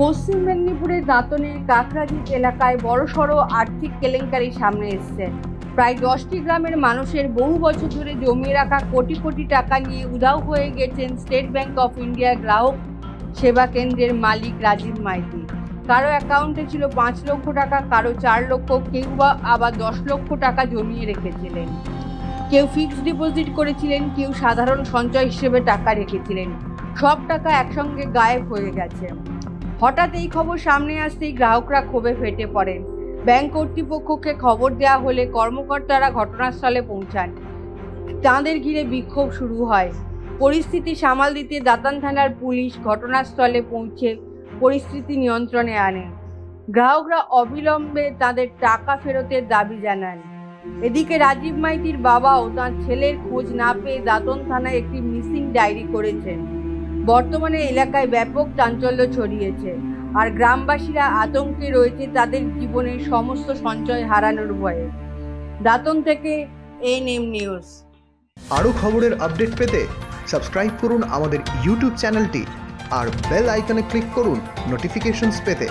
পশ্চিম মেদিনীপুরের দাঁতনের কাকরাজিত এলাকায় বড়সড় আর্থিক কেলেঙ্কারি সামনে এসেছে। প্রায় 10টি গ্রামের মানুষের বহু বছর ধরে জমিয়ে রাখা কোটি কোটি টাকা নিয়ে উধাও হয়ে গেছেন স্টেট ব্যাংক অফ ইন্ডিয়ার গ্রাহক সেবা কেন্দ্রের মালিক রাজীব মাইতি। কারো অ্যাকাউন্টে ছিল 5 লক্ষ টাকা, কারো 4 লক্ষ, কেউ বা আবার 10 লক্ষ টাকা জমিয়ে রেখেছিলেন। কেউ ফিক্সড ডিপোজিট করেছিলেন, কেউ সাধারণ সঞ্চয় হিসেবে টাকা রেখেছিলেন। সব টাকা একসঙ্গে গায়েব হয়ে গেছে। হঠাৎ এই খবর সামনে আসতেই গ্রাহকরা ক্ষোভে ফেটে পড়েন। ব্যাংক কর্তৃপক্ষকে খবর দেওয়া হলে কর্মকর্তারা ঘটনাস্থলে পৌঁছান। তাঁদের ঘিরে বিক্ষোভ শুরু হয়। পরিস্থিতি সামাল দিতে দাতান থানার পুলিশ ঘটনাস্থলে পৌঁছে পরিস্থিতি নিয়ন্ত্রণে আনে। গ্রাহকরা অবিলম্বে তাদের টাকা ফেরতের দাবি জানান। এদিকে রাজীব মাইতির বাবাও তাঁর ছেলের খোঁজ না পেয়ে দাতন থানায় একটি মিসিং ডায়েরি করেছেন। বর্তমানে এলাকায় ব্যাপক চাঞ্চল্য ছড়িয়েছে, আর গ্রামবাসীরা আতঙ্কে রয়েছে তাদের জীবনের সমস্ত সঞ্চয় হারানোর ভয়ে। দাতন থেকে এএনএম নিউজ। আরও খবরের আপডেট পেতে সাবস্ক্রাইব করুন আমাদের ইউটিউব চ্যানেলটি আর বেল আইকনে ক্লিক করুন নোটিফিকেশনস পেতে।